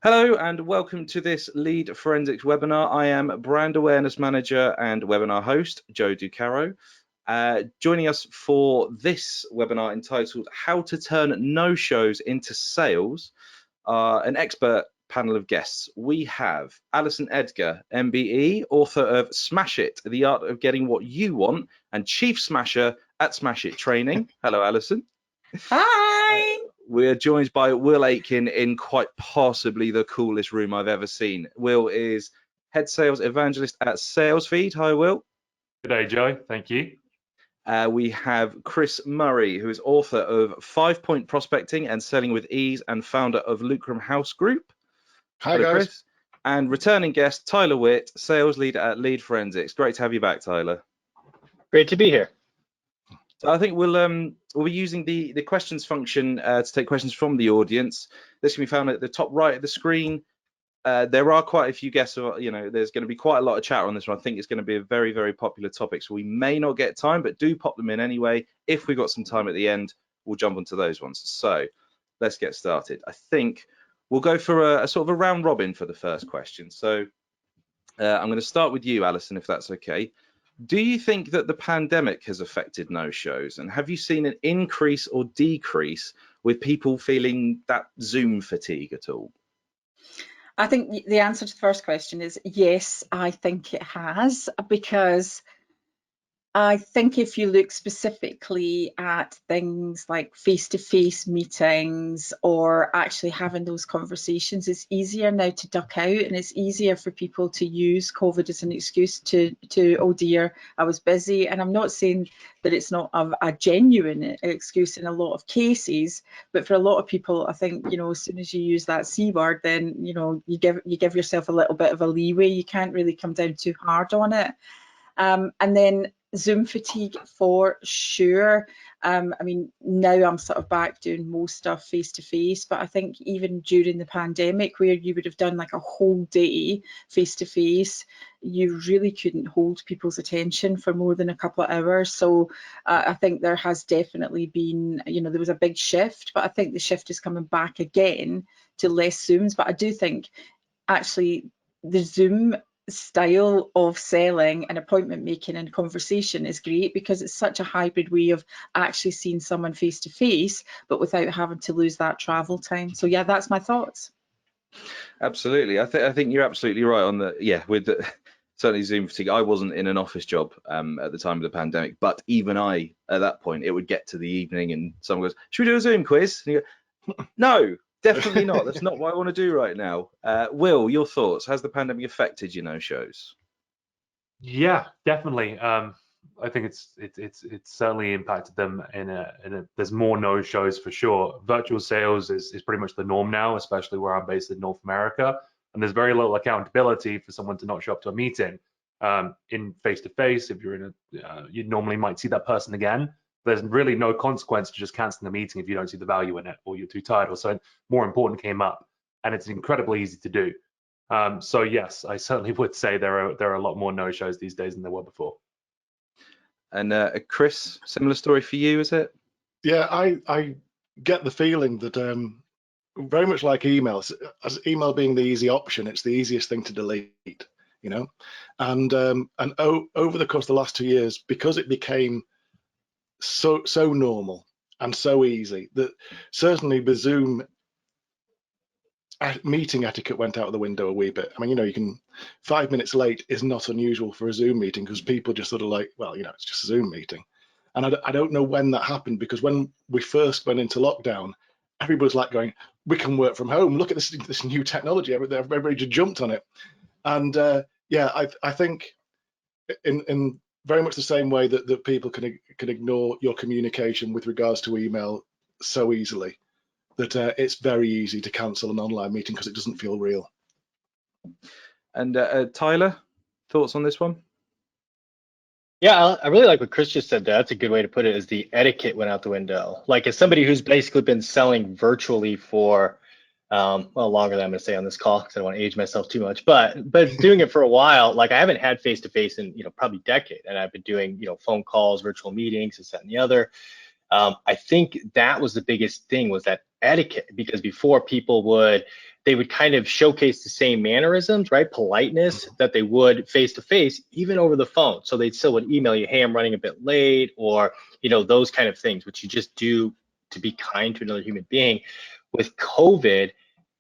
Hello and welcome to this Lead Forensics webinar. I am Brand Awareness Manager and webinar host, Joe Ducaro. Joining us for this webinar entitled How to Turn No-Shows into Sales, an expert panel of guests. We have Alison Edgar, MBE, author of Smash It, The Art of Getting What You Want, and Chief Smasher at Smash It Training. Hello, Alison. Hi. We're joined by Will Aitken in quite possibly the coolest room I've ever seen. Will is head sales evangelist at SalesFeed. Hi, Will. Good day, Joe. Thank you. We have Chris Murray, who is author of 5 Point Prospecting and Selling with Ease and founder of Lucrum House Group. Hi, Hello, guys. Chris. And returning guest, Tyler Witt, sales lead at Lead Forensics. Great to have you back, Tyler. Great to be here. So I think we'll be using the questions function to take questions from the audience. This can be found at the top right of the screen. There are quite a few guests. There's going to be quite a lot of chat on this one. I think it's going to be a very, very popular topic. So we may not get time, but do pop them in anyway. If we've got some time at the end, we'll jump onto those ones. So let's get started. I think we'll go for a sort of a round robin for the first question. So I'm going to start with you, Alison, if that's okay. Do you think that the pandemic has affected no-shows, and have you seen an increase or decrease with people feeling that Zoom fatigue at all? I think the answer to the first question is yes, I think it has, because I think if you look specifically at things like face-to-face meetings or actually having those conversations, it's easier now to duck out, and it's easier for people to use COVID as an excuse to oh dear, I was busy. And I'm not saying that it's not a genuine excuse in a lot of cases, but for a lot of people, I think, as soon as you use that C word, then, you give yourself a little bit of a leeway. You can't really come down too hard on it. And then Zoom fatigue for sure. I mean, now I'm sort of back doing most stuff face to face, but I think even during the pandemic, where you would have done like a whole day face to face, you really couldn't hold people's attention for more than a couple of hours. So I think there has definitely been, there was a big shift, but I think the shift is coming back again to less Zooms. But I do think actually the Zoom style of selling and appointment making and conversation is great, because it's such a hybrid way of actually seeing someone face to face, but without having to lose that travel time. So yeah, that's my thoughts. Absolutely. I think you're absolutely right on with certainly Zoom fatigue. I wasn't in an office job at the time of the pandemic, but even I, at that point, it would get to the evening and someone goes, should we do a Zoom quiz? And you go, no, definitely not. That's not what I want to do right now. Will, your thoughts? Has the pandemic affected your no-shows? Yeah, definitely. I think it's certainly impacted them there's more no-shows for sure. Virtual sales is pretty much the norm now, especially where I'm based in North America, and there's very little accountability for someone to not show up to a meeting. In face-to-face, if you're you normally might see that person again. There's really no consequence to just canceling the meeting if you don't see the value in it, or you're too tired, or something more important came up, and it's incredibly easy to do. So yes, I certainly would say there are a lot more no-shows these days than there were before. And Chris, similar story for you, is it? Yeah, I get the feeling that very much like emails, as email being the easy option, it's the easiest thing to delete, and over the course of the last 2 years, because it became so normal and so easy, that certainly the Zoom meeting etiquette went out of the window a wee bit. I mean, you can 5 minutes late is not unusual for a Zoom meeting, because people just sort of like, well, it's just a Zoom meeting. And I don't know when that happened, because when we first went into lockdown, everybody's like going, we can work from home. Look at this new technology. Everybody just jumped on it. And I think in very much the same way that people can ignore your communication with regards to email so easily, that it's very easy to cancel an online meeting because it doesn't feel real. And Tyler, thoughts on this one? Yeah, I really like what Chris just said there. That's a good way to put it, is the etiquette went out the window. Like, as somebody who's basically been selling virtually for, longer than I'm going to say on this call, because I don't want to age myself too much, but doing it for a while, like I haven't had face-to-face in, probably a decade. And I've been doing, phone calls, virtual meetings, this, that, and the other. I think that was the biggest thing, was that etiquette, because before they would kind of showcase the same mannerisms, right? Politeness that they would face to face, even over the phone. So they still would email you, hey, I'm running a bit late, or, you know, those kind of things, which you just do to be kind to another human being. With COVID,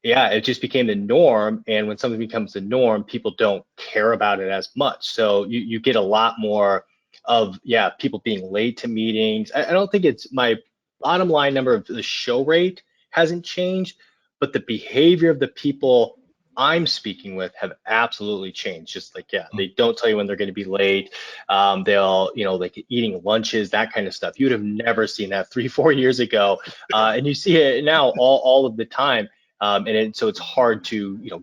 yeah, it just became the norm. And when something becomes the norm, people don't care about it as much. So you get a lot more of, yeah, people being late to meetings. I don't think it's my bottom line number of the show rate hasn't changed, but the behavior of the people I'm speaking with have absolutely changed. Just like, yeah, they don't tell you when they're going to be late. They'll, you know, like eating lunches, that kind of stuff. You would have never seen that 3-4 years ago. And you see it now all of the time. So it's hard to, you know,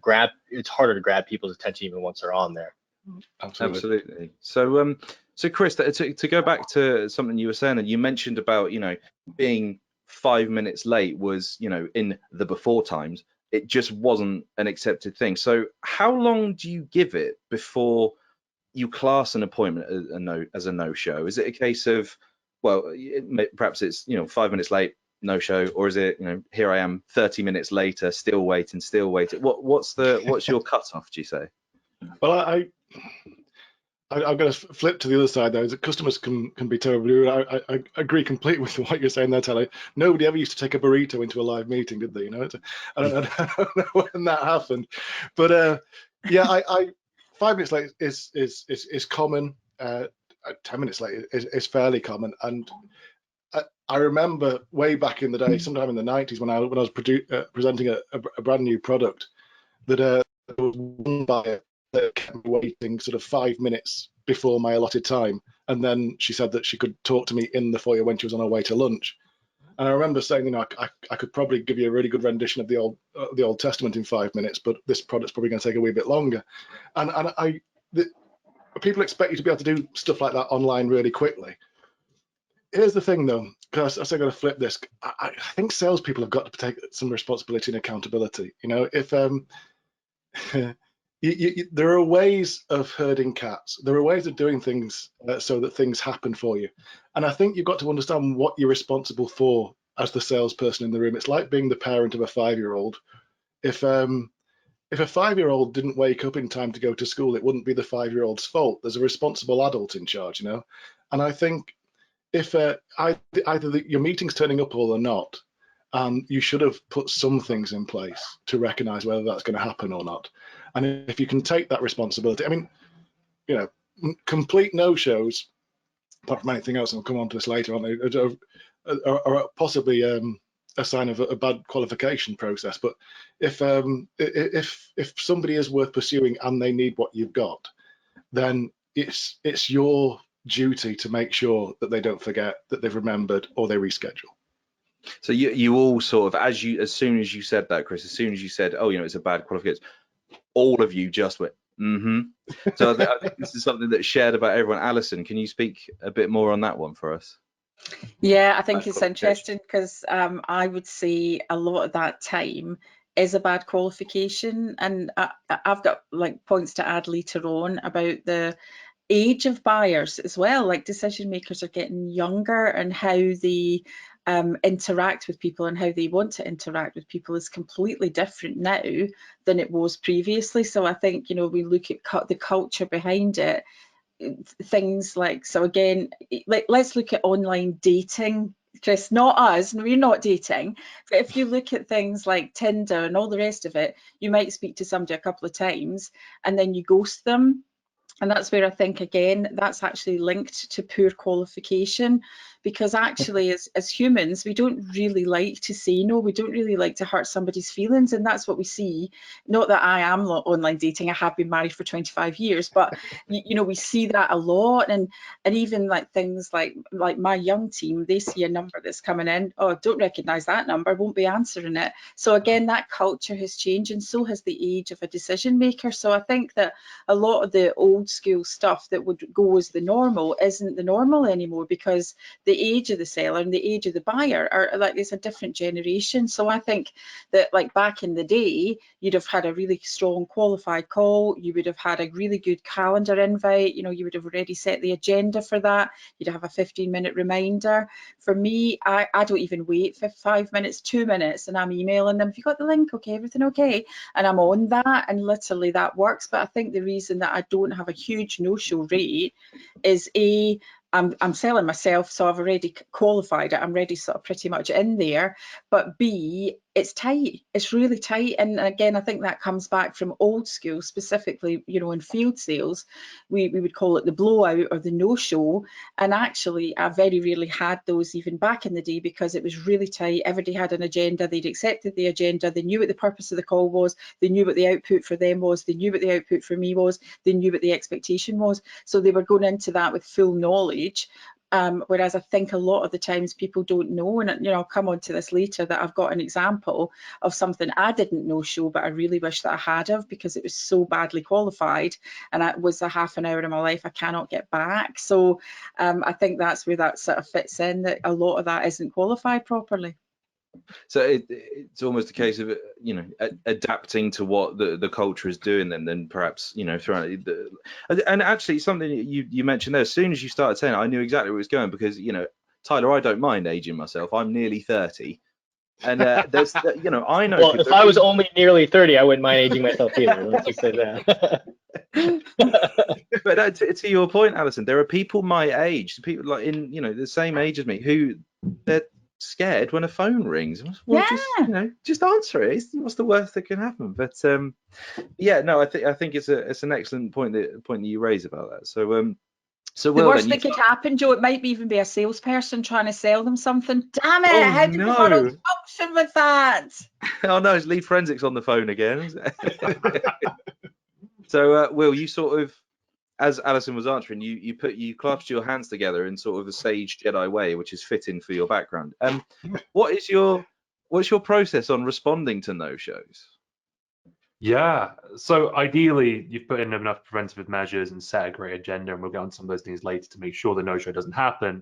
it's harder to grab people's attention even once they're on there. Absolutely. So Chris, to go back to something you were saying, and you mentioned about, you know, being 5 minutes late was, you know, in the before times, it just wasn't an accepted thing. So how long do you give it before you class an appointment as a no-show? Is it a case of, well, perhaps it's, you know, 5 minutes late, no-show, or is it, you know, here I am 30 minutes later, still waiting. What's your cutoff, do you say? Well, I'm going to flip to the other side, though, is that customers can be terribly rude. I agree completely with what you're saying there, Telly. Nobody ever used to take a burrito into a live meeting, did they? You know, I don't know when that happened, but yeah, 5 minutes late is common. 10 minutes late is fairly common, and I remember way back in the day, sometime in the 90s, when I was presenting a brand new product, that there was one buyer that kept me waiting sort of 5 minutes before my allotted time, and then she said that she could talk to me in the foyer when she was on her way to lunch. And I remember saying, you know, I could probably give you a really good rendition of the Old Testament in 5 minutes, but this product's probably going to take a wee bit longer. And people expect you to be able to do stuff like that online really quickly. Here's the thing, though, because I got to flip this. I think salespeople have got to take some responsibility and accountability. You know, if there are ways of herding cats. There are ways of doing things so that things happen for you. And I think you've got to understand what you're responsible for as the salesperson in the room. It's like being the parent of a 5-year-old. If a 5-year-old didn't wake up in time to go to school, it wouldn't be the 5-year-old's fault. There's a responsible adult in charge, you know. And I think if either your meeting's turning up or they're not, you should have put some things in place to recognize whether that's going to happen or not. And if you can take that responsibility, I mean, you know, complete no-shows, apart from anything else, and we'll come on to this later on, are possibly a sign of a bad qualification process. But if somebody is worth pursuing and they need what you've got, then it's your duty to make sure that they don't forget, that they've remembered, or they reschedule. So you all sort of, as soon as you said that, Chris, as soon as you said, oh, you know, it's a bad qualification, all of you just went, So I think this is something that's shared about everyone. Alison, can you speak a bit more on that one for us? Yeah, I think it's interesting because I would say a lot of that time is a bad qualification, and I've got like points to add later on about the age of buyers as well. Like decision makers are getting younger, and how they interact with people and how they want to interact with people is completely different now than it was previously. So I think, you know, we look at the culture behind it, things like, so again, let's look at online dating. Chris, not us, we're not dating, but if you look at things like Tinder and all the rest of it, you might speak to somebody a couple of times and then you ghost them. And that's where I think, again, that's actually linked to poor qualification, because actually as humans, we don't really like to say no, we don't really like to hurt somebody's feelings. And that's what we see. Not that I am online dating, I have been married for 25 years, but you know, we see that a lot. And even like things like my young team, they see a number that's coming in, oh, don't recognize that number, won't be answering it. So again, that culture has changed, and so has the age of a decision maker. So I think that a lot of the old school stuff that would go as the normal isn't the normal anymore, because the the age of the seller and the age of the buyer are like, it's a different generation. So I think that like back in the day, you'd have had a really strong qualified call, you would have had a really good calendar invite, you know, you would have already set the agenda for that, you'd have a 15-minute reminder. For me, I don't even wait for 5 minutes, 2 minutes, and I'm emailing them, have you got the link? Okay, everything okay? And I'm on that, and literally that works. But I think the reason that I don't have a huge no-show rate is I'm selling myself, so I've already qualified it. I'm already sort of pretty much in there. But B, it's tight. It's really tight. And again, I think that comes back from old school, specifically, you know, in field sales, we would call it the blowout or the no-show. And actually, I very rarely had those even back in the day because it was really tight. Everybody had an agenda. They'd accepted the agenda. They knew what the purpose of the call was. They knew what the output for them was. They knew what the output for me was. They knew what the expectation was. So they were going into that with full knowledge. Whereas I think a lot of the times people don't know, and you know, I'll come on to this later, that I've got an example of something I didn't know show, but I really wish that I had of, because it was so badly qualified, and it was a half an hour of my life I cannot get back. So I think that's where that sort of fits in, that a lot of that isn't qualified properly. So it's almost a case of, you know, adapting to what the culture is doing, then perhaps, you know, throwing and actually something you mentioned there, as soon as you started saying it, I knew exactly where it was going, because, you know, Tyler, I don't mind aging myself. I'm nearly 30. And there's, you know, I know. Well, if I was only nearly 30, I wouldn't mind aging myself either. Let's just say that. But to your point, Alison, there are people my age, people like in, you know, the same age as me, who they're scared when a phone rings. Well, Yeah. just, you know, just answer it. What's the worst that can happen? But yeah, no, I think it's an excellent point that you raise about that. So so The well, worst then, that could happen, Joe, it might even be a salesperson trying to sell them something. Damn it! Oh, How did we no. want to function with that? Oh no, it's Lead Forensics on the phone again. So Will, you sort of, as Alison was answering, you clasped your hands together in sort of a sage Jedi way, which is fitting for your background. What's your process on responding to no-shows? Yeah, so ideally you've put in enough preventative measures and set a great agenda, and we'll get on some of those things later to make sure the no-show doesn't happen.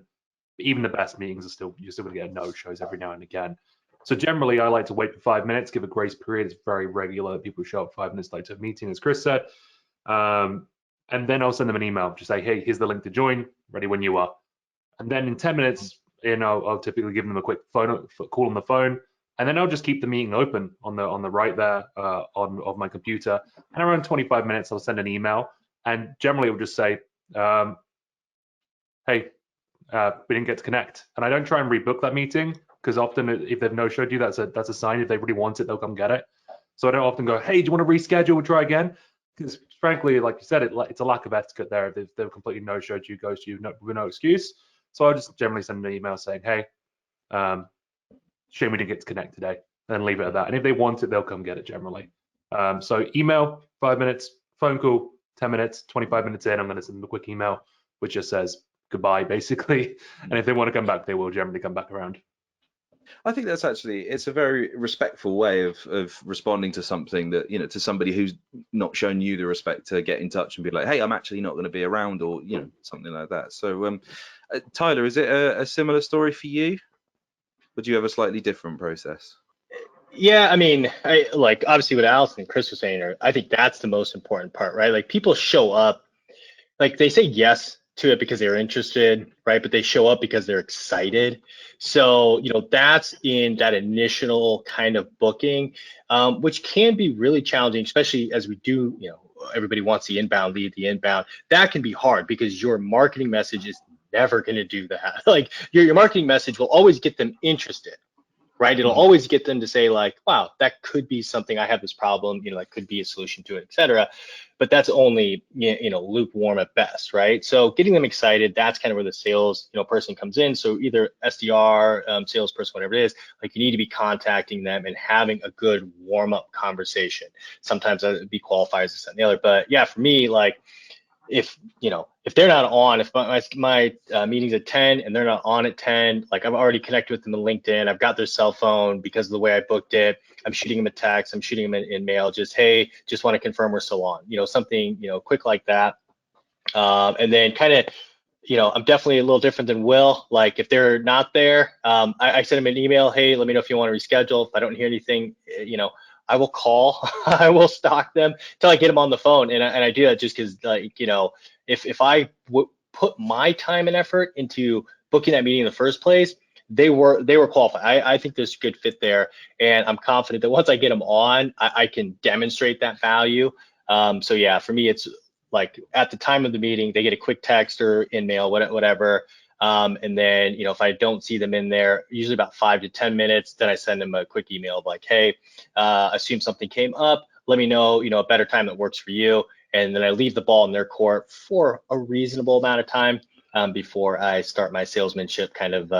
But even the best meetings are you're still going to get no-shows every now and again. So generally I like to wait for 5 minutes, give a grace period. It's very regular that people show up 5 minutes late to a meeting, as Chris said. And then I'll send them an email, just say, hey, here's the link to join, ready when you are. And then in 10 minutes, I'll typically give them a quick call on the phone, and then I'll just keep the meeting open on the right there of my computer. And around 25 minutes, I'll send an email, and generally it'll just say, hey, we didn't get to connect. And I don't try and rebook that meeting, because often if they've no-showed you, that's a sign. If they really want it, they'll come get it. So I don't often go, hey, do you want to reschedule? We'll try again. Because frankly, like you said, it's a lack of etiquette there. If they've completely no-showed you, ghost you with no excuse. So I'll just generally send an email saying, hey, shame we didn't get to connect today, and then leave it at that. And if they want it, they'll come get it generally. So email, 5 minutes, phone call, 10 minutes, 25 minutes in, I'm going to send them a quick email, which just says goodbye, basically. And if they want to come back, they will generally come back around. I think that's actually, it's a very respectful way of responding to something that, you know, to somebody who's not shown you the respect to get in touch and be like, hey, I'm actually not going to be around, or, you know, something like that. So Tyler, is it a similar story for you? Would you have a slightly different process? Yeah, I mean, like obviously what Alison and Chris were saying, I think that's the most important part, right? Like people show up, like they say yes to it because they're interested, right? But they show up because they're excited. So, you know, that's in that initial kind of booking, which can be really challenging, especially as we do, you know, everybody wants the inbound lead, the inbound. That can be hard because your marketing message is never going to do that. Like your marketing message will always get them interested, right? It'll always get them to say like, wow, that could be something, I have this problem, you know, that could be a solution to it, et cetera. But that's only, you know, lukewarm at best, right? So getting them excited, that's kind of where the sales, you know, person comes in. So either SDR, salesperson, whatever it is, like you need to be contacting them and having a good warm up conversation. Sometimes that would be qualifiers, this and the other. But yeah, for me, like, if they're not on, if my meeting's at 10 and they're not on at 10, like I've already connected with them on LinkedIn, I've got their cell phone because of the way I booked it, I'm shooting them a text, I'm shooting them in mail, just, hey, just want to confirm we're still on, you know, something, you know, quick like that. And then kind of I'm definitely a little different than Will. Like if they're not there, I send them an email. Hey, let me know if you want to reschedule. If I don't hear anything, I will call. I will stalk them till I get them on the phone, and I do that just because, like, if I put my time and effort into booking that meeting in the first place, they were qualified. I think there's a good fit there, and I'm confident that once I get them on, I can demonstrate that value. So yeah, for me, it's like at the time of the meeting, they get a quick text or in mail, whatever. And then, if I don't see them in there, usually about 5 to 10 minutes, then I send them a quick email of like, hey, assume something came up. Let me know, a better time that works for you. And then I leave the ball in their court for a reasonable amount of time before I start my salesmanship kind of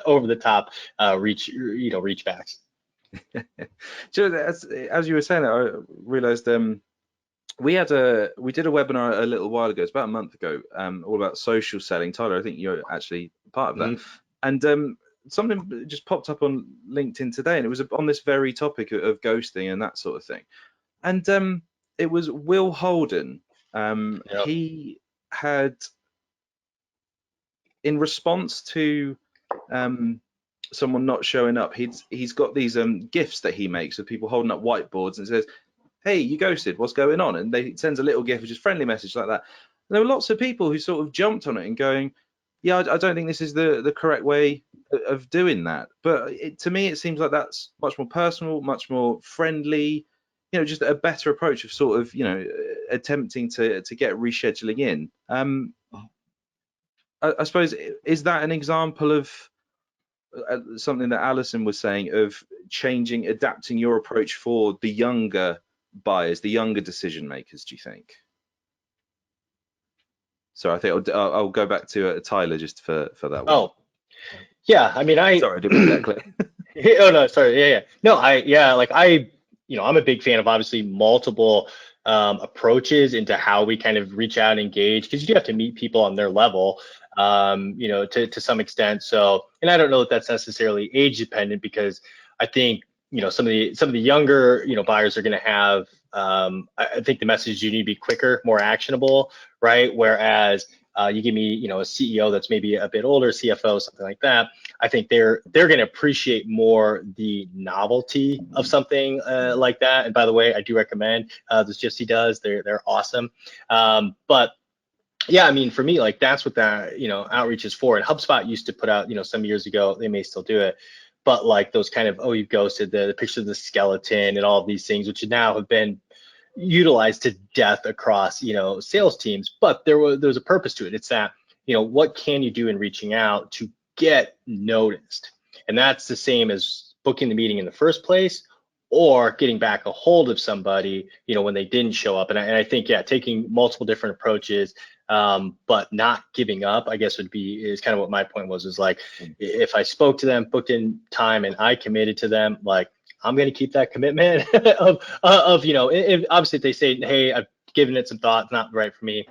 over the top reach backs. So as you were saying, I realized we did a webinar a little while ago. It's about a month ago, all about social selling. Tyler, I think you're actually part of that. Mm-hmm. And something just popped up on LinkedIn today, and it was on this very topic of ghosting and that sort of thing. And it was Will Holden. Yep. He had, in response to someone not showing up, he's got these GIFs that he makes of people holding up whiteboards and says, hey, you ghosted, what's going on? And he sends a little GIF, which is friendly message like that. And there were lots of people who sort of jumped on it and going, yeah, I don't think this is the correct way of doing that. But to me, it seems like that's much more personal, much more friendly, just a better approach of sort of, attempting to get rescheduling in. I suppose, is that an example of something that Alison was saying of adapting your approach for the younger buyers, the younger decision makers, do you think? So I think I'll go back to Tyler just for that one. Oh, yeah. I mean, sorry, I didn't make that clear. Oh no, sorry. Yeah. No, I'm a big fan of obviously multiple approaches into how we kind of reach out and engage, because you do have to meet people on their level, to some extent. So, and I don't know if that's necessarily age dependent, because I think, some of the younger, buyers are going to have, I think the message you need to be quicker, more actionable, right? Whereas you give me, a CEO that's maybe a bit older, CFO, something like that, I think they're going to appreciate more the novelty of something like that. And by the way, I do recommend this GIFs he does. They're awesome. But yeah, I mean, for me, like that's what that, outreach is for. And HubSpot used to put out, some years ago, they may still do it, but like those kind of, oh, you ghosted, the picture of the skeleton and all of these things, which now have been utilized to death across, sales teams. But there's a purpose to it. It's that, what can you do in reaching out to get noticed? And that's the same as booking the meeting in the first place, or getting back a hold of somebody, when they didn't show up. And I think, yeah, taking multiple different approaches, but not giving up, I guess is kind of what my point was, is like, if I spoke to them, booked in time, and I committed to them, like, I'm going to keep that commitment of if, obviously if they say, hey, I've given it some thought, it's not right for me,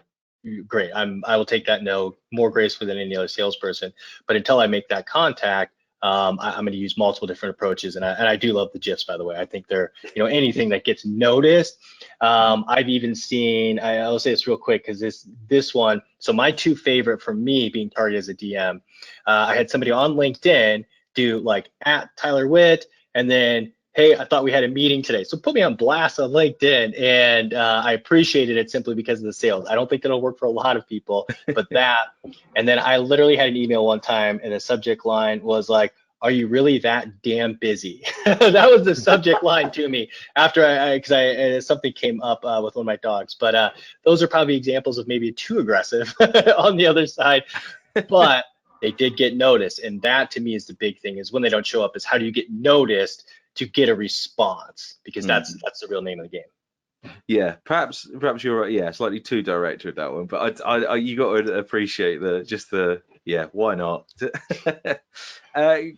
great. I will take that no more gracefully than any other salesperson. But until I make that contact, I'm going to use multiple different approaches. And I do love the GIFs, by the way. I think they're, anything that gets noticed. I've even seen, I'll say this real quick, because this one, so my two favorite for me being targeted as a DM, I had somebody on LinkedIn do like @TylerWitt, and then, hey, I thought we had a meeting today. So put me on blast on LinkedIn, and I appreciated it simply because of the sales. I don't think that'll work for a lot of people, but that, and then I literally had an email one time, and the subject line was like, are you really that damn busy? That was the subject line to me after because something came up with one of my dogs. But those are probably examples of maybe too aggressive on the other side, but they did get noticed. And that to me is the big thing, is when they don't show up, is how do you get noticed to get a response, because that's the real name of the game. Yeah, perhaps you're right. Yeah, slightly too direct with that one, but I you got to appreciate why not?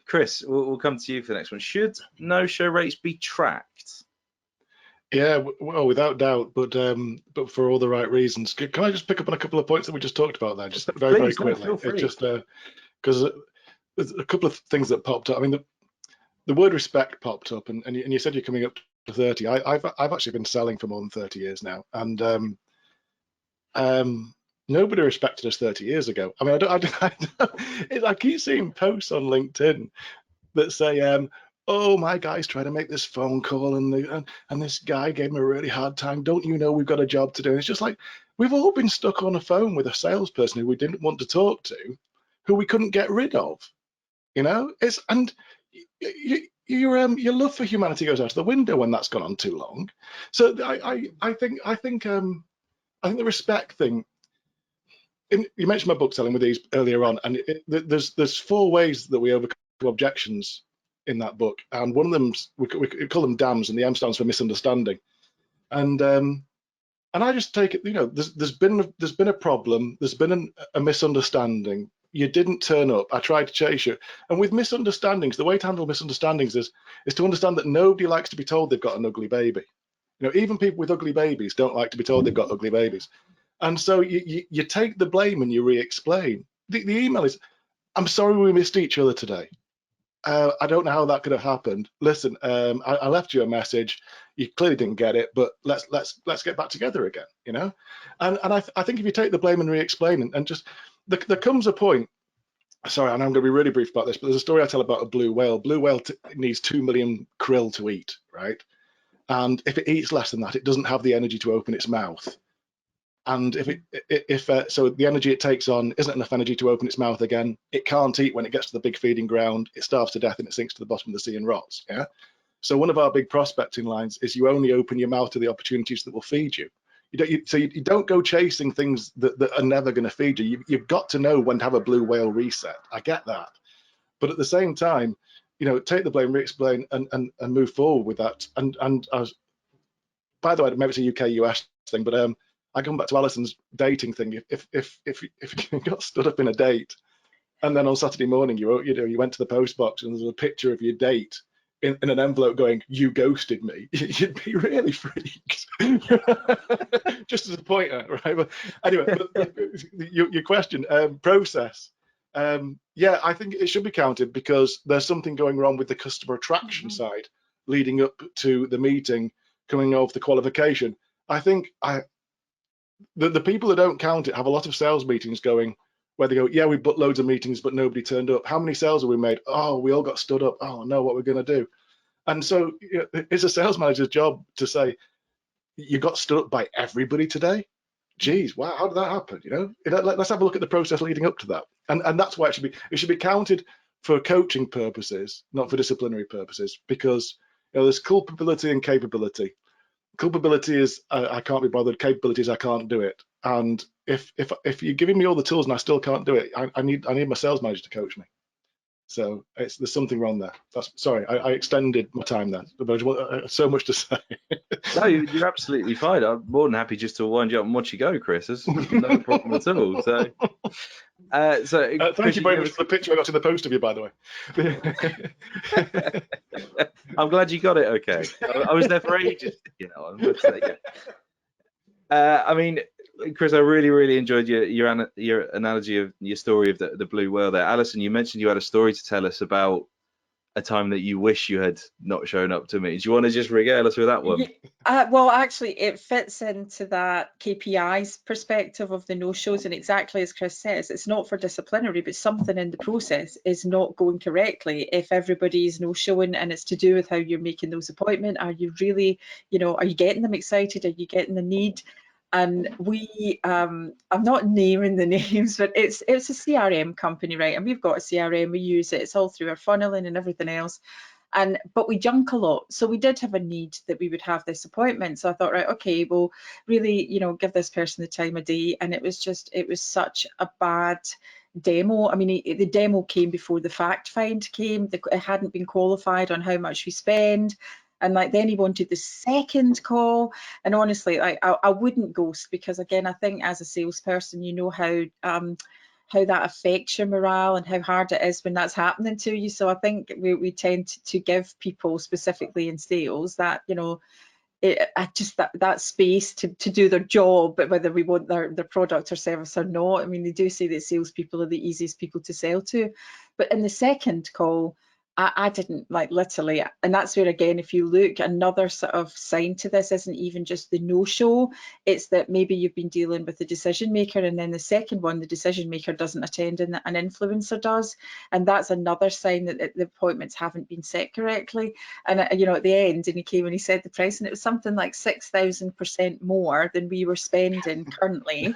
Chris, we'll come to you for the next one. Should no-show rates be tracked? Yeah, well, without doubt, but for all the right reasons. Can I just pick up on a couple of points that we just talked about there, just very quickly? No, feel free. It's just because there's a couple of things that popped up. I mean, the word respect popped up, and you said you're coming up to 30. I've actually been selling for more than 30 years now, and Nobody respected us 30 years ago. I mean, I keep seeing posts on LinkedIn that say, oh, my guy's trying to make this phone call and this guy gave him a really hard time. Don't you know we've got a job to do? And it's just like, we've all been stuck on a phone with a salesperson who we didn't want to talk to, who we couldn't get rid of. You know, your love for humanity goes out of the window when that's gone on too long. So I think the respect thing. You mentioned my book selling with these earlier on, and there's 4 ways that we overcome objections in that book, and one of them we call them dams, and the M stands for misunderstanding. And I just take it, you know, there's been a problem, there's been a misunderstanding. You didn't turn up. I tried to chase you. And with misunderstandings, the way to handle misunderstandings is to understand that nobody likes to be told they've got an ugly baby. You know, even people with ugly babies don't like to be told they've got ugly babies. And so you take the blame and you re-explain. The email is, I'm sorry we missed each other today. I don't know how that could have happened. Listen, I left you a message. You clearly didn't get it, but let's get back together again. You know, and I think if you take the blame and re-explain and just there comes a point. Sorry, and I'm going to be really brief about this, but there's a story I tell about a blue whale. Blue whale needs 2 million krill to eat, right? And if it eats less than that, it doesn't have the energy to open its mouth. And so the energy it takes on isn't enough energy to open its mouth again, it can't eat when it gets to the big feeding ground, it starves to death and it sinks to the bottom of the sea and rots. Yeah. So one of our big prospecting lines is you only open your mouth to the opportunities that will feed you. You don't go chasing things that are never going to feed you. You've got to know when to have a blue whale reset. I get that. But at the same time, you know, take the blame, re-explain and move forward with that. And by the way, maybe it's a UK US thing, but I come back to Alison's dating thing. If you got stood up in a date, and then on Saturday morning you went to the post box and there's a picture of your date in an envelope going, "You ghosted me," you'd be really freaked. Just as a pointer, right? But anyway, your question, process. Yeah, I think it should be counted because there's something going wrong with the customer attraction side leading up to the meeting, coming off the qualification. I think the people that don't count it have a lot of sales meetings going where they go, yeah, we booked loads of meetings, but nobody turned up. How many sales have we made? Oh, we all got stood up. Oh no, what we're going to do? And so it's a sales manager's job to say, you got stood up by everybody today? Geez, wow, how did that happen? You know, let's have a look at the process leading up to that. And that's why it should be counted for coaching purposes, not for disciplinary purposes, because there's culpability and capability. Culpability is I can't be bothered. Capability is I can't do it. And if you're giving me all the tools and I still can't do it, I need my sales manager to coach me. So there's something wrong there. Sorry, I extended my time there. So much to say. No, you're absolutely fine. I'm more than happy just to wind you up and watch you go, Chris. There's no problem at all. So thank Chris, you very much for the picture I got in the post of you, by the way. I'm glad you got it. Okay, I was there for ages. You know, I mean, Chris, I really enjoyed your analogy of your story of the blue whale there. Alison, you mentioned you had a story to tell us about a time that you wish you had not shown up to meetings. Do you want to just regale us with that one? Well, actually, it fits into that KPIs perspective of the no-shows, and exactly as Chris says, it's not for disciplinary, but something in the process is not going correctly. If everybody is no-showing and it's to do with how you're making those appointments, are you really, are you getting them excited? Are you getting the need? And we, I'm not naming the names, but it's a CRM company, right? And we've got a CRM, we use it, it's all through our funneling and everything else. But we junk a lot. So we did have a need that we would have this appointment. So I thought, right, okay, well, really, give this person the time of day. And it was such a bad demo. I mean, the demo came before the fact find came. It hadn't been qualified on how much we spend. And then he wanted the second call. And honestly, I wouldn't ghost, because again, I think as a salesperson, you know how that affects your morale and how hard it is when that's happening to you. So I think we tend to give people, specifically in sales, that that space to do their job, but whether we want their product or service or not. I mean, they do say that salespeople are the easiest people to sell to, but in the second call, I didn't, like, literally, and that's where, again, if you look, another sort of sign to this isn't even just the no-show, it's that maybe you've been dealing with the decision maker, and then the second one, the decision maker doesn't attend and an influencer does, and that's another sign that the appointments haven't been set correctly. And you know, at the end, and he came and he said the price, and it was something like 6,000% more than we were spending currently.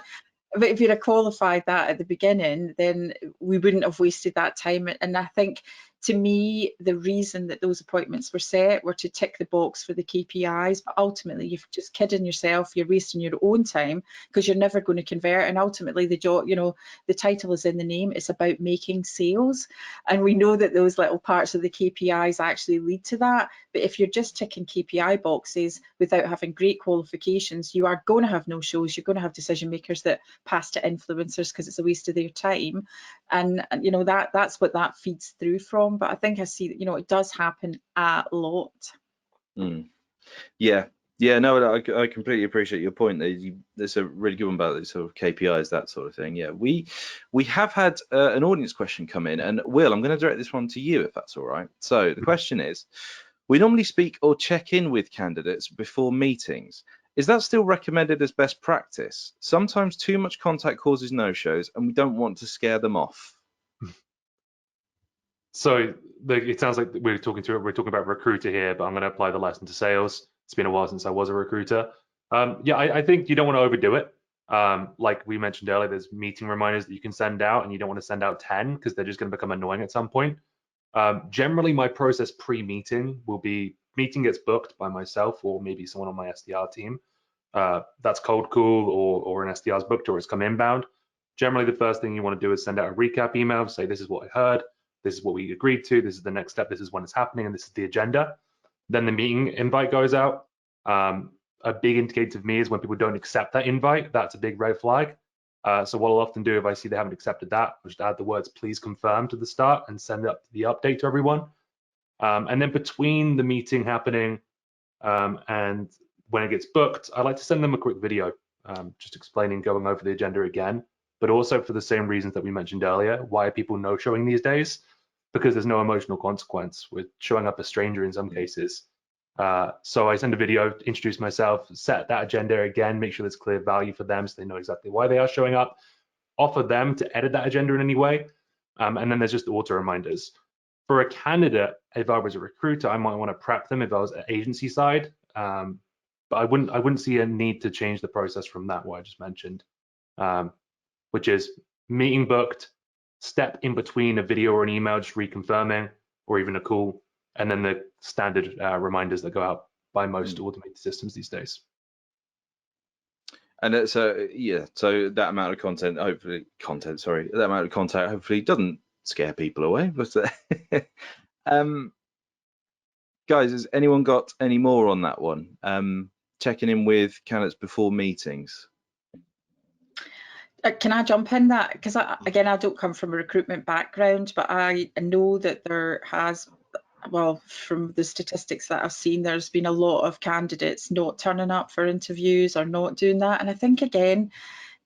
But if you'd have qualified that at the beginning, then we wouldn't have wasted that time. And I think, to me, the reason that those appointments were set were to tick the box for the KPIs, but ultimately you're just kidding yourself, you're wasting your own time, because you're never going to convert. And ultimately the job, you know, the title is in the name, it's about making sales. And we know that those little parts of the KPIs actually lead to that. But if you're just ticking KPI boxes without having great qualifications, you are going to have no shows, you're going to have decision makers that pass to influencers because it's a waste of their time. And you know, that's what that feeds through from. But I think I see that, you know, it does happen a lot. Yeah, no, I completely appreciate your point. There's a really good one about these sort of KPIs, that sort of thing. Yeah, we have had an audience question come in, and Will, I'm going to direct this one to you if that's all right. So the question is, we normally speak or check in with candidates before meetings. Is that still recommended as best practice? Sometimes too much contact causes no-shows, and we don't want to scare them off. So it sounds like we're talking about recruiter here, but I'm going to apply the lesson to sales. It's been a while since I was a recruiter. Yeah, I think you don't want to overdo it. Like we mentioned earlier, there's meeting reminders that you can send out, and you don't want to send out 10 because they're just going to become annoying at some point. Generally, my process pre-meeting will be meeting gets booked by myself or maybe someone on my SDR team. That's cold call or an SDR's booked or it's come inbound. Generally, the first thing you want to do is send out a recap email, say this is what I heard, this is what we agreed to, this is the next step, this is when it's happening, and this is the agenda. Then the meeting invite goes out. A big indicator to me is when people don't accept that invite. That's a big red flag. So what I'll often do if I see they haven't accepted that, I'll just add the words please confirm to the start and send up the update to everyone. And then between the meeting happening and when it gets booked, I like to send them a quick video just explaining, going over the agenda again, but also for the same reasons that we mentioned earlier. Why are people no-showing these days? Because there's no emotional consequence with showing up a stranger in some cases. So I send a video, introduce myself, set that agenda again, make sure there's clear value for them so they know exactly why they are showing up, offer them to edit that agenda in any way, and then there's just auto reminders. For a candidate, if I was a recruiter, I might want to prep them if I was at agency side, but I wouldn't see a need to change the process from that, what I just mentioned, which is meeting booked, step in between a video or an email, just reconfirming, or even a call, and then the standard reminders that go out by most automated systems these days. And so yeah, so that amount of content, that amount of contact hopefully doesn't scare people away. But guys, has anyone got any more on that one? Checking in with candidates before meetings. Can I jump in that? Because again, I don't come from a recruitment background, but I know that there has, well, from the statistics that I've seen, there's been a lot of candidates not turning up for interviews or not doing that. And I think, again,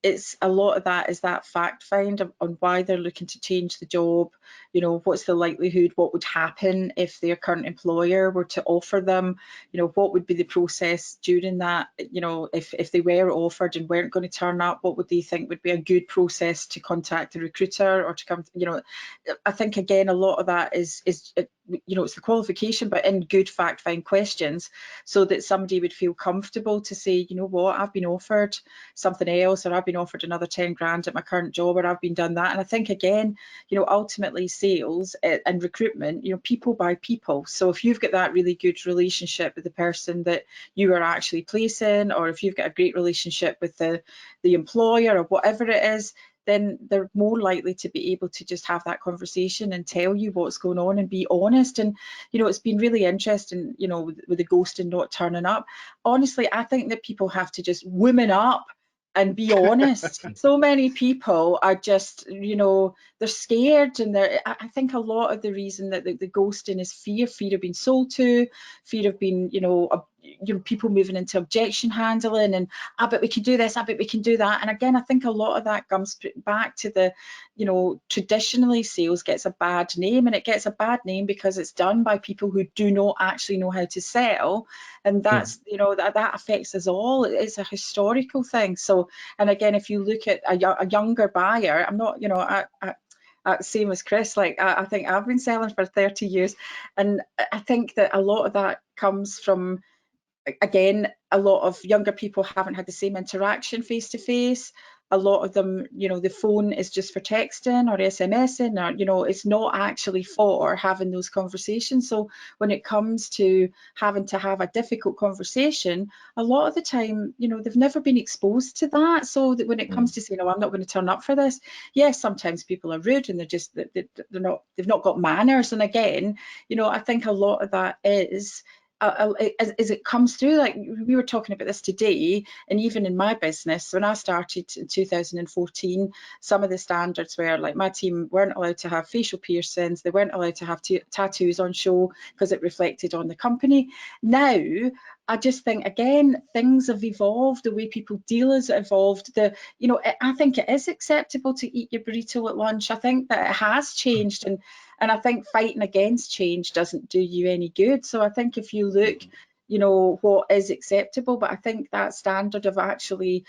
it's a lot of that is that fact find on why they're looking to change the job. You know, what's the likelihood, what would happen if their current employer were to offer them, you know, what would be the process during that, you know, if they were offered and weren't going to turn up, what would they think would be a good process to contact the recruiter or to come, you know. I think, again, a lot of that is you know, it's the qualification, but in good fact find questions, so that somebody would feel comfortable to say, you know what, I've been offered something else, or I've been offered another 10 grand at my current job, or I've been done that. And I think, again, you know, ultimately sales and recruitment, you know, people buy people. So if you've got that really good relationship with the person that you are actually placing, or if you've got a great relationship with the employer or whatever it is, then they're more likely to be able to just have that conversation and tell you what's going on and be honest. And, you know, it's been really interesting, you know, with the ghosting not turning up. Honestly, I think that people have to just women up and be honest. So many people are just, you know, they're scared, and I think a lot of the reason that the ghosting is fear of being sold to, fear of being, you know, people moving into objection handling, and I bet we can do this, I bet we can do that. And again, I think a lot of that comes back to the, traditionally sales gets a bad name, and it gets a bad name because it's done by people who do not actually know how to sell. And that's, that affects us all. It's a historical thing. So, and again, if you look at a younger buyer, I'm not, same as Chris, like I think I've been selling for 30 years, and I think that a lot of that comes from, again, a lot of younger people haven't had the same interaction face to face. A lot of them, the phone is just for texting or SMSing, or, it's not actually for having those conversations. So when it comes to having to have a difficult conversation, a lot of the time, they've never been exposed to that. So that when it comes to saying, oh, I'm not going to turn up for this, yes, sometimes people are rude and they've not got manners. And again, I think a lot of that is, as it comes through, like we were talking about this today, and even in my business, when I started in 2014, some of the standards were like my team weren't allowed to have facial piercings, they weren't allowed to have tattoos on show because it reflected on the company. Now, I just think, again, things have evolved, the way people deal has evolved. I think it is acceptable to eat your burrito at lunch. I think that it has changed, and I think fighting against change doesn't do you any good. So I think if you look, what is acceptable, but I think that standard of actually,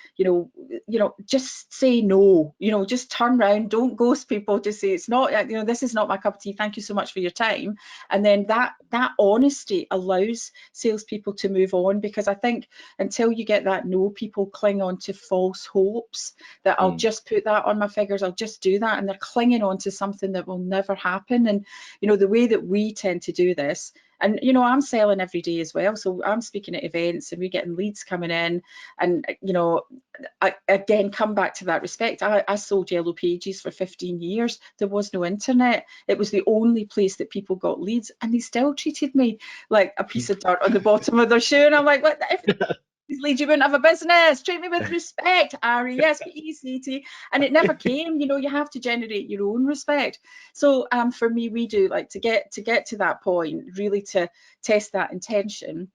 just say no, just turn around, don't ghost people, just say it's not, this is not my cup of tea, thank you so much for your time. And then that honesty allows salespeople to move on, because I think until you get that no, people cling on to false hopes that I'll just put that on my figures, I'll just do that, and they're clinging on to something that will never happen. And the way that we tend to do this, and I'm selling every day as well, so I'm speaking at events and we're getting leads coming in, and I again come back to that respect. I sold Yellow Pages for 15 years. There was no internet. It was the only place that people got leads, and they still treated me like a piece of dirt on the bottom of their shoe. And I'm like, what? If these leads, you wouldn't have a business. Treat me with respect, RESPECT. And it never came. You have to generate your own respect. So for me, we do like to get to that point, really to test that intention.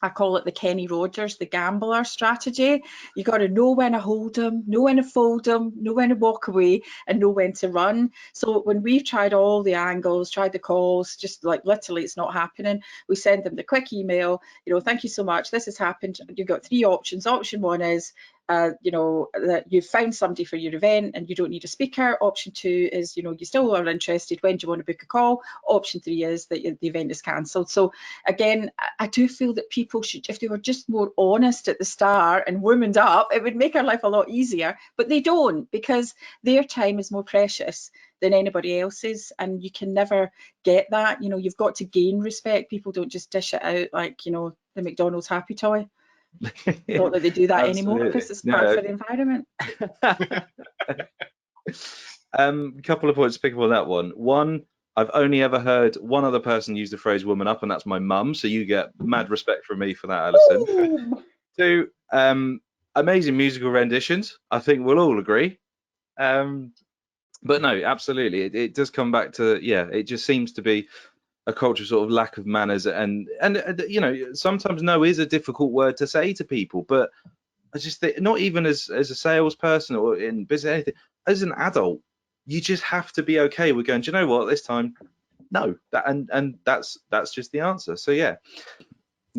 I call it the Kenny Rogers, the gambler strategy. You got to know when to hold them, know when to fold them, know when to walk away, and know when to run. So when we've tried all the angles, tried the calls, just like literally it's not happening, we send them the quick email, thank you so much, this has happened. You've got 3 options. Option 1 is, that you've found somebody for your event and you don't need a speaker. Option 2 is, you still are interested. When do you want to book a call? Option 3 is that the event is cancelled. So again, I do feel that people should, if they were just more honest at the start and warmed up, it would make our life a lot easier. But they don't, because their time is more precious than anybody else's, and you can never get that. You've got to gain respect. People don't just dish it out like, the McDonald's Happy Toy. Not that they do that anymore, because it's bad for the environment. A couple of points to pick up on that one. One, I've only ever heard one other person use the phrase "woman up," and that's my mum. So you get mad respect from me for that, Alison. Two, amazing musical renditions. I think we'll all agree. But no, absolutely, it does come back to, it just seems to be a culture sort of lack of manners, and sometimes no is a difficult word to say to people, but I just think, not even as a salesperson or in business, anything, as an adult, you just have to be okay with going, do you know what, this time, no, and that's just the answer. So yeah,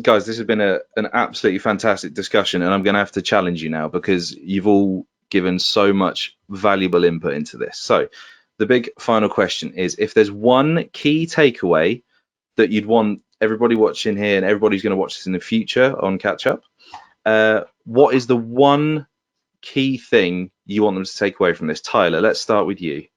guys, this has been an absolutely fantastic discussion, and I'm going to have to challenge you now, because you've all given so much valuable input into this. So the big final question is, if there's one key takeaway that you'd want everybody watching here, and everybody's going to watch this in the future on Catch Up, what is the one key thing you want them to take away from this? Tyler, let's start with you.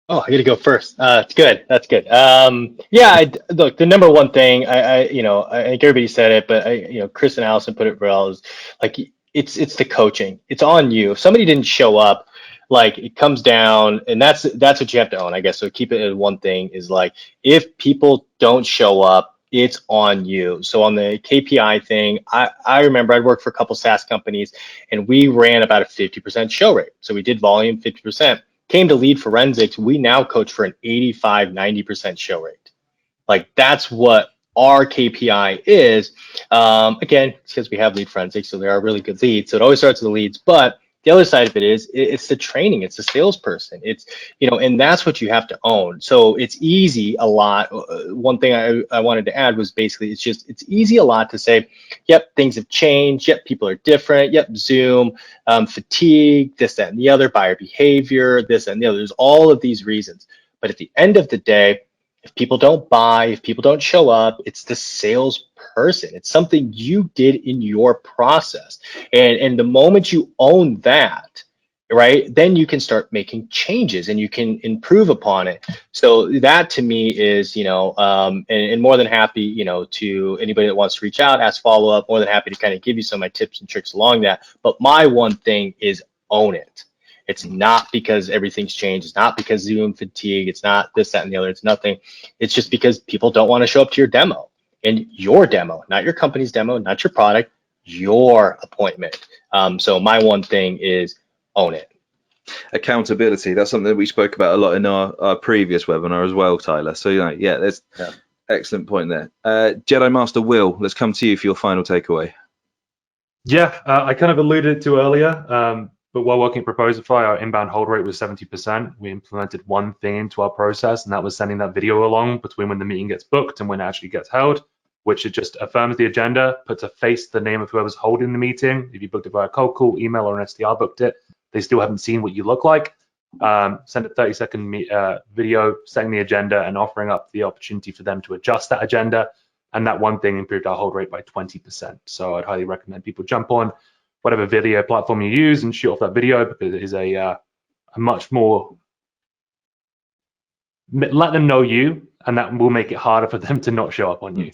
Oh, I got to go first. It's good. That's good. Look, the number one thing, I think everybody said it, but Chris and Alison put it well, is like, it's the coaching. It's on you. If somebody didn't show up, like, it comes down, and that's what you have to own, I guess. So keep it as one thing, is like, if people don't show up, it's on you. So on the KPI thing, I remember I'd worked for a couple SaaS companies, and we ran about a 50% show rate. So we did volume 50%. Came to Lead Forensics, we now coach for an 85-90% show rate. Like, that's what our KPI is. Again, it's because we have Lead Forensics, so they are really good leads. So it always starts with the leads, but the other side of it is it's the training, it's the salesperson, it's, you know, and that's what you have to own. So it's easy a lot. One thing I wanted to add was basically it's easy a lot to say, yep, things have changed, yep, people are different, yep, Zoom, fatigue, this, that, and the other, buyer behavior, this, and the other. There's all of these reasons. But at the end of the day, if people don't buy, if people don't show up, it's the salesperson. It's something you did in your process. And the moment you own that, right, then you can start making changes and you can improve upon it. So that to me is, you know, and more than happy, you know, to anybody that wants to reach out, ask follow up, more than happy to kind of give you some of my tips and tricks along that. But my one thing is own it. It's not because everything's changed. It's not because Zoom fatigue. It's not this, that, and the other. It's nothing. It's just because people don't want to show up to your demo, and your demo, not your company's demo, not your product, your appointment. So my one thing is own it. Accountability. That's something that we spoke about a lot in our previous webinar as well, Tyler. So, you know, yeah, there's excellent point there. Jedi Master Will, let's come to you for your final takeaway. Yeah, I kind of alluded to earlier, but while working at Proposify, our inbound hold rate was 70%. We implemented one thing into our process, and that was sending that video along between when the meeting gets booked and when it actually gets held, which it just affirms the agenda, puts a face to the name of whoever's holding the meeting. If you booked it via cold call, email, or an SDR booked it, they still haven't seen what you look like. Send a 30-second video setting the agenda and offering up the opportunity for them to adjust that agenda. And that one thing improved our hold rate by 20%. So I'd highly recommend people jump on whatever video platform you use and shoot off that video, because it is a much more, let them know you, and that will make it harder for them to not show up on you.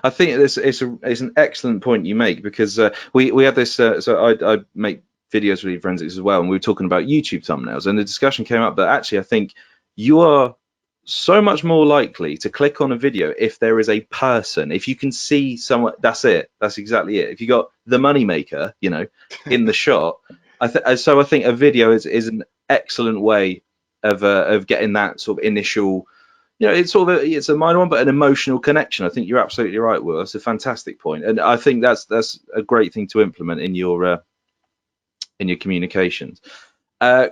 I think it's an excellent point you make, because we had this, so I make videos with Forensics as well, and we were talking about YouTube thumbnails, and the discussion came up that actually I think you are so much more likely to click on a video if there is a person, if you can see someone. That's it, that's exactly it. If you got the money maker, you know, in the shot, so I think a video is an excellent way of getting that sort of initial, you know, it's sort of it's a minor one, but an emotional connection. I think you're absolutely right, Will. That's a fantastic point, and I think that's a great thing to implement in your communications.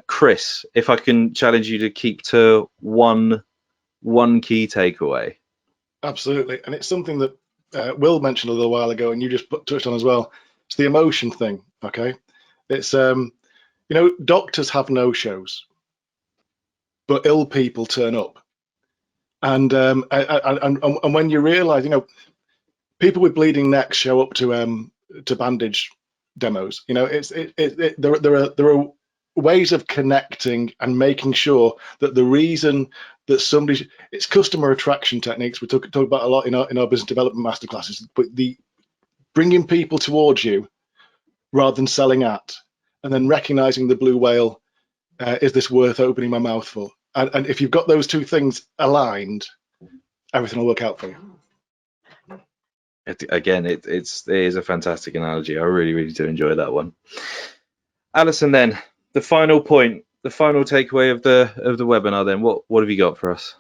Chris, if I can challenge you to keep to one key takeaway. Absolutely, and it's something that Will mentioned a little while ago, and you just touched on as well. It's the emotion thing. Okay, it's you know, doctors have no shows, but ill people turn up, and when you realise, you know, people with bleeding necks show up to bandage demos. You know, there are ways of connecting and making sure that the reason that it's customer attraction techniques we talk about a lot in our business development masterclasses, but the bringing people towards you rather than selling at, and then recognizing the blue whale. Is this worth opening my mouth for? And if you've got those two things aligned, everything will work out for you. Again, it is a fantastic analogy. I really do enjoy that one. Alison, then the final point, the final takeaway of the webinar. Then what have you got for us?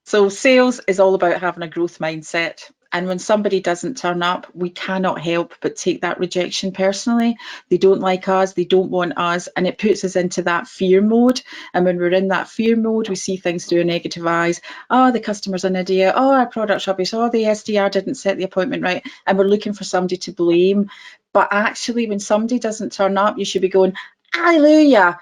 So sales is all about having a growth mindset. And when somebody doesn't turn up, we cannot help but take that rejection personally. They don't like us, they don't want us, and it puts us into that fear mode. And when we're in that fear mode, we see things through negative eyes. Oh, the customer's an idiot. Oh, our product's rubbish. Oh, the SDR didn't set the appointment right. And we're looking for somebody to blame. But actually, when somebody doesn't turn up, you should be going, hallelujah.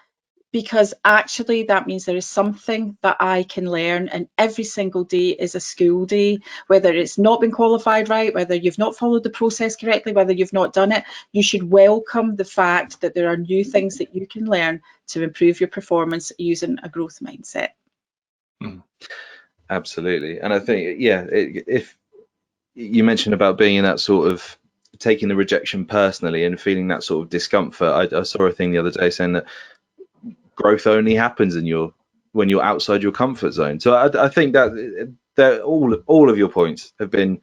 Because actually that means there is something that I can learn, and every single day is a school day. Whether it's not been qualified right, whether you've not followed the process correctly, whether you've not done it, you should welcome the fact that there are new things that you can learn to improve your performance using a growth mindset. Absolutely. And I think, yeah, if you mentioned about being in that sort of taking the rejection personally and feeling that sort of discomfort, I saw a thing the other day saying that growth only happens when you're outside your comfort zone. So I think that all of your points have been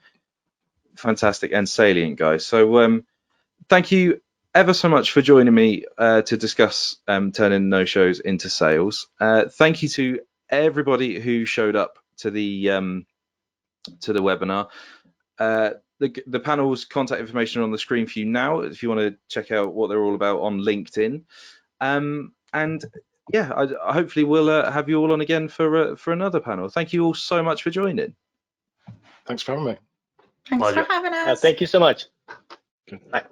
fantastic and salient, guys. So thank you ever so much for joining me to discuss turning no-shows into sales. Thank you to everybody who showed up to the webinar. the panel's contact information on the screen for you now if you want to check out what they're all about on LinkedIn. And yeah, hopefully we'll have you all on again for another panel. Thank you all so much for joining. Thanks for having me. Thanks Pleasure. for having us. Thank you so much. Good. Bye.